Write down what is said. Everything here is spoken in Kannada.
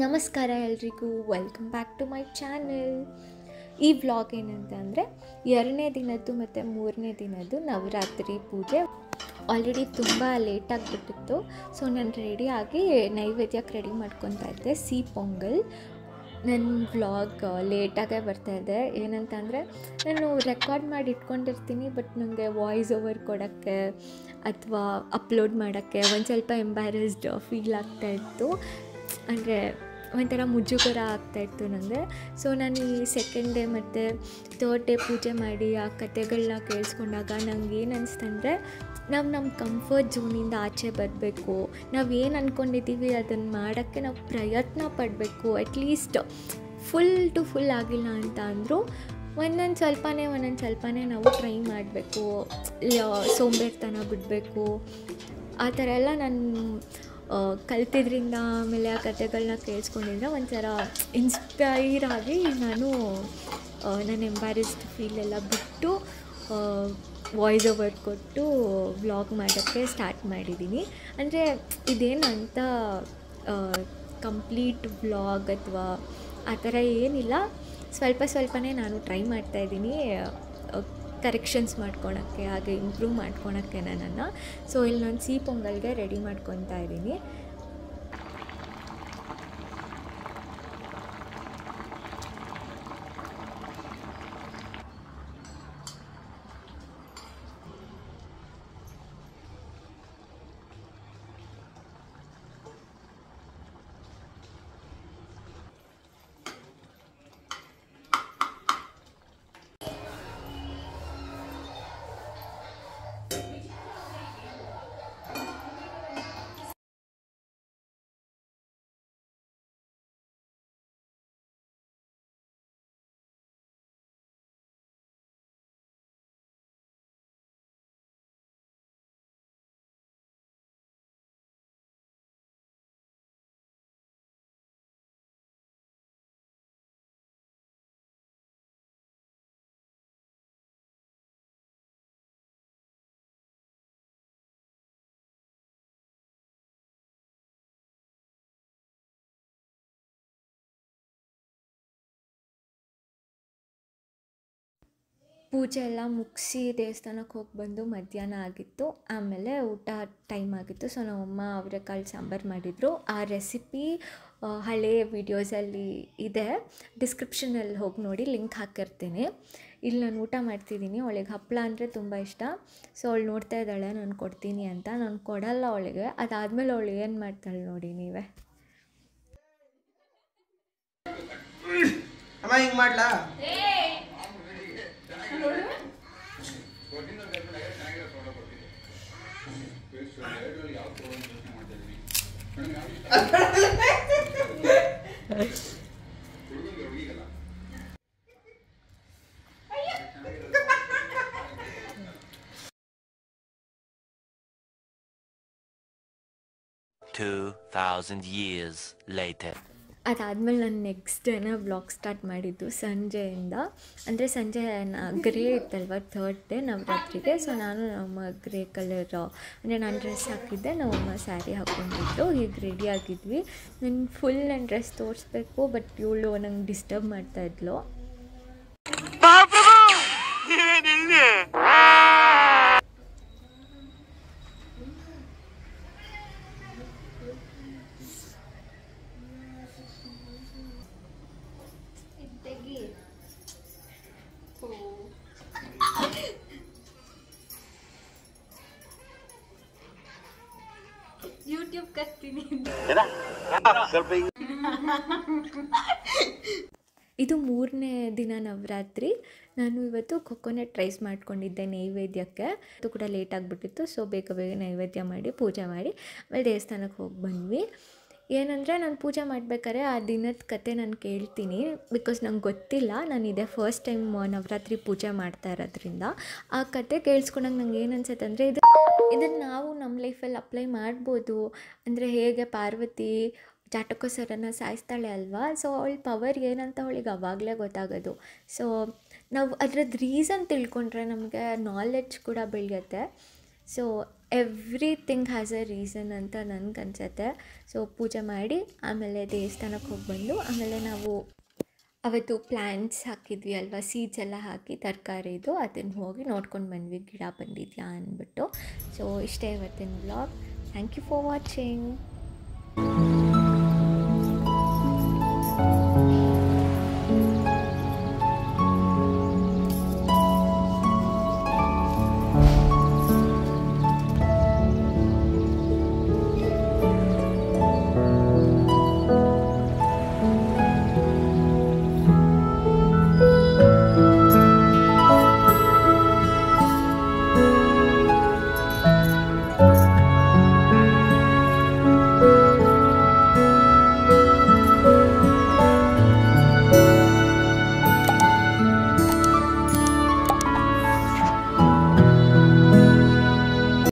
ನಮಸ್ಕಾರ ಎಲ್ರಿಗೂ, welcome back to my channel. ಈ ವ್ಲಾಗ್ ಏನಂತ ಅಂದರೆ 2ನೇ ದಿನದ್ದು ಮತ್ತು 3ನೇ ದಿನದ್ದು ನವರಾತ್ರಿ ಪೂಜೆ. ಆಲ್ರೆಡಿ ತುಂಬ ಲೇಟಾಗಿಬಿಟ್ಟಿತ್ತು. ಸೊ ನಾನು ರೆಡಿಯಾಗಿ ನೈವೇದ್ಯಕ್ಕೆ ರೆಡಿ ಮಾಡ್ಕೊತಾ ಇದ್ದೆ. ಸಿಹಿ ಪೊಂಗಲ್. ನನ್ನ ವ್ಲಾಗ್ ಲೇಟಾಗೇ ಬರ್ತಾಯಿದೆ. ಏನಂತ ಅಂದರೆ ನಾನು ರೆಕಾರ್ಡ್ ಮಾಡಿ ಇಟ್ಕೊಂಡಿರ್ತೀನಿ, ಬಟ್ ನನಗೆ ವಾಯ್ಸ್ ಓವರ್ ಕೊಡೋಕ್ಕೆ ಅಥವಾ ಅಪ್ಲೋಡ್ ಮಾಡೋಕ್ಕೆ ಒಂದು ಸ್ವಲ್ಪ ಎಂಬ್ಯಾರಸ್ಡ್ ಫೀಲ್ ಆಗ್ತಾಯಿತ್ತು. ಅಂದರೆ ಒಂಥರ ಮುಜುಗರ ಆಗ್ತಾಯಿತ್ತು ನನಗೆ. ಸೊ ನಾನು ಈ 2nd ಡೇ ಮತ್ತು 3rd ಡೇ ಪೂಜೆ ಮಾಡಿ ಆ ಕಥೆಗಳನ್ನ ಕೇಳಿಸ್ಕೊಂಡಾಗ ನಂಗೆ ಏನು ಅನಿಸ್ತಂದರೆ, ನಾವು ನಮ್ಮ ಕಂಫರ್ಟ್ ಝೋನಿಂದ ಆಚೆ ಬರಬೇಕು. ನಾವು ಏನು ಅಂದ್ಕೊಂಡಿದ್ದೀವಿ ಅದನ್ನು ಮಾಡೋಕ್ಕೆ ನಾವು ಪ್ರಯತ್ನ ಪಡಬೇಕು. ಅಟ್ಲೀಸ್ಟ್ ಫುಲ್ ಆಗಿಲ್ಲ ಅಂತ ಅಂದರೂ ಒಂದೊಂದು ಸ್ವಲ್ಪನೇ ನಾವು ಟ್ರೈ ಮಾಡಬೇಕು. ಸೋಂಬೇರಿತನ ಬಿಡಬೇಕು. ಆ ಥರ ಎಲ್ಲ ನಾನು ಕಲ್ತಿದ್ರಿಂದ, ಆಮೇಲೆ ಆ ಕಥೆಗಳನ್ನ ಕೇಳಿಸ್ಕೊಂಡಿದ್ರೆ ಒಂಥರ ಇನ್ಸ್ಪೈರ್ ಆಗಿ ನಾನು ನನ್ನ ಎಂಬ್ಯಾರಸ್ಡ್ ಫೀಲೆಲ್ಲ ಬಿಟ್ಟು ವಾಯ್ಸ್ ಓವರ್ ಕೊಟ್ಟು ವ್ಲಾಗ್ ಮಾಡೋಕ್ಕೆ ಸ್ಟಾರ್ಟ್ ಮಾಡಿದ್ದೀನಿ. ಅಂದರೆ ಇದೇನು ಅಂತ ಕಂಪ್ಲೀಟ್ ವ್ಲಾಗ್ ಅಥವಾ ಆ ಥರ ಏನಿಲ್ಲ. ಸ್ವಲ್ಪನೇ ನಾನು ಟ್ರೈ ಮಾಡ್ತಾಯಿದ್ದೀನಿ ಕರೆಕ್ಷನ್ಸ್ ಮಾಡ್ಕೊಳಕ್ಕೆ, ಹಾಗೆ ಇಂಪ್ರೂವ್ ಮಾಡ್ಕೊಳಕ್ಕೆ ನನ್ನನ್ನು. ಸೊ ಇಲ್ಲಿ ನಾನು ಸಿಹಿ ಪೊಂಗಲ್ಗೆ ರೆಡಿ ಮಾಡ್ಕೊತಾ ಇದ್ದೀನಿ. ಪೂಜೆ ಎಲ್ಲ ಮುಗಿಸಿ ದೇವಸ್ಥಾನಕ್ಕೆ ಹೋಗಿ ಬಂದು ಮಧ್ಯಾಹ್ನ ಆಗಿತ್ತು. ಆಮೇಲೆ ಊಟ ಟೈಮ್ ಆಗಿತ್ತು. ಸೊ ನಮ್ಮಮ್ಮ ಅವರೆಕಾಳು ಸಾಂಬಾರು ಮಾಡಿದರು. ಆ ರೆಸಿಪಿ ಹಳೆಯ ವೀಡಿಯೋಸಲ್ಲಿ ಇದೆ, ಡಿಸ್ಕ್ರಿಪ್ಷನಲ್ಲಿ ಹೋಗಿ ನೋಡಿ, ಲಿಂಕ್ ಹಾಕಿರ್ತೀನಿ. ಇಲ್ಲಿ ನಾನು ಊಟ ಮಾಡ್ತಿದ್ದೀನಿ. ಅವಳಿಗೆ ಹಪ್ಪಳ ಅಂದರೆ ತುಂಬ ಇಷ್ಟ. ಸೊ ಅವಳು ನೋಡ್ತಾ ಇದ್ದಾಳೆ ನಾನು ಕೊಡ್ತೀನಿ ಅಂತ. ನಾನು ಕೊಡಲ್ಲ ಅವಳಿಗೆ. ಅದಾದಮೇಲೆ ಅವಳು ಏನು ಮಾಡ್ತಾಳೆ ನೋಡಿ ನೀವೇ. ಅಮ್ಮ ಹಿಂಗೆ ಮಾಡ್ಲಾ? years later. ಅದಾದಮೇಲೆ ನಾನು ನೆಕ್ಸ್ಟ್ ಡೇನ ವ್ಲಾಗ್ ಸ್ಟಾರ್ಟ್ ಮಾಡಿದ್ದು ಸಂಜೆಯಿಂದ. ಅಂದರೆ ಸಂಜೆ ಗ್ರೇ ಇತ್ತಲ್ವ 3rd ಡೇ ನವರಾತ್ರಿಗೆ. ಸೊ ನಾನು ನಮ್ಮ ಗ್ರೇ ಕಲರ್ ಅಂದರೆ ನಾನು ಡ್ರೆಸ್ ಹಾಕಿದ್ದೆ, ನಮ್ಮಮ್ಮ ಸ್ಯಾರಿ ಹಾಕ್ಕೊಂಡಿದ್ದು. ಹೀಗೆ ರೆಡಿ ಆಗಿದ್ವಿ. ನನ್ನ ಡ್ರೆಸ್ ತೋರಿಸ್ಬೇಕು, ಬಟ್ ಇವಳು ನಂಗೆ ಡಿಸ್ಟರ್ಬ್ ಮಾಡ್ತಾಯಿದ್ಲು. ಯೂಟ್ಯೂಬ್ ಕತ್ತೀನಿ. ಇದು 3ನೇ ದಿನ ನವರಾತ್ರಿ. ನಾನು ಇವತ್ತು ಕೊಕೊನಟ್ ರೈಸ್ ಮಾಡ್ಕೊಂಡಿದ್ದೆ ನೈವೇದ್ಯಕ್ಕೆ. ಅದು ಕೂಡ ಲೇಟ್ ಆಗಿಬಿಟ್ಟಿತ್ತು. ಸೊ ಬೇಗ ನೈವೇದ್ಯ ಮಾಡಿ ಪೂಜೆ ಮಾಡಿ ಆಮೇಲೆ ದೇವಸ್ಥಾನಕ್ಕೆ ಹೋಗಿ ಬಂದ್ವಿ. ಏನಂದರೆ ನಾನು ಪೂಜೆ ಮಾಡ್ಬೇಕಾದ್ರೆ ಆ ದಿನದ ಕತೆ ನಾನು ಕೇಳ್ತೀನಿ, ಬಿಕಾಸ್ ನಂಗೆ ಗೊತ್ತಿಲ್ಲ. ನಾನು ಇದೇ ಫಸ್ಟ್ ಟೈಮ್ ನವರಾತ್ರಿ ಪೂಜೆ ಮಾಡ್ತಾ ಇರೋದ್ರಿಂದ ಆ ಕತೆ ಕೇಳಿಸ್ಕೊಂಡಾಗ ನಂಗೆ ಏನು ಅನ್ಸುತ್ತೆ ಅಂದರೆ, ಇದನ್ನು ನಾವು ನಮ್ಮ ಲೈಫಲ್ಲಿ ಅಪ್ಲೈ ಮಾಡ್ಬೋದು. ಅಂದರೆ ಹೇಗೆ ಪಾರ್ವತಿ ಜಾಟಕೋಸರನ್ನು ಸಾಯಿಸ್ತಾಳೆ ಅಲ್ವಾ. ಸೊ ಅವಳ ಪವರ್ ಏನಂತ ಅವಳಿಗೆ ಅವಾಗಲೇ ಗೊತ್ತಾಗೋದು. ಸೊ ನಾವು ಅದರದ್ದು ರೀಸನ್ ತಿಳ್ಕೊಂಡ್ರೆ ನಮಗೆ ನಾಲೆಡ್ಜ್ ಕೂಡ ಬೆಳೆಯುತ್ತೆ. So everything has a reason ಅಂತ ನನಗನ್ಸುತ್ತೆ. ಸೊ ಪೂಜೆ ಮಾಡಿ ಆಮೇಲೆ ದೇವಸ್ಥಾನಕ್ಕೆ ಹೋಗಿ ಬಂದು ಆಮೇಲೆ ನಾವು ಅವತ್ತು ಪ್ಲ್ಯಾಂಟ್ಸ್ ಹಾಕಿದ್ವಿ ಅಲ್ವಾ, ಸೀಡ್ಸ್ ಎಲ್ಲ ಹಾಕಿ ತರಕಾರಿದು, ಅದನ್ನು ಹೋಗಿ ನೋಡ್ಕೊಂಡು ಬಂದ್ವಿ ಗಿಡ ಬಂದಿದೆಯಾ ಅಂದ್ಬಿಟ್ಟು. ಸೊ ಇಷ್ಟೇ ಇವತ್ತಿನ vlog. Thank you for watching.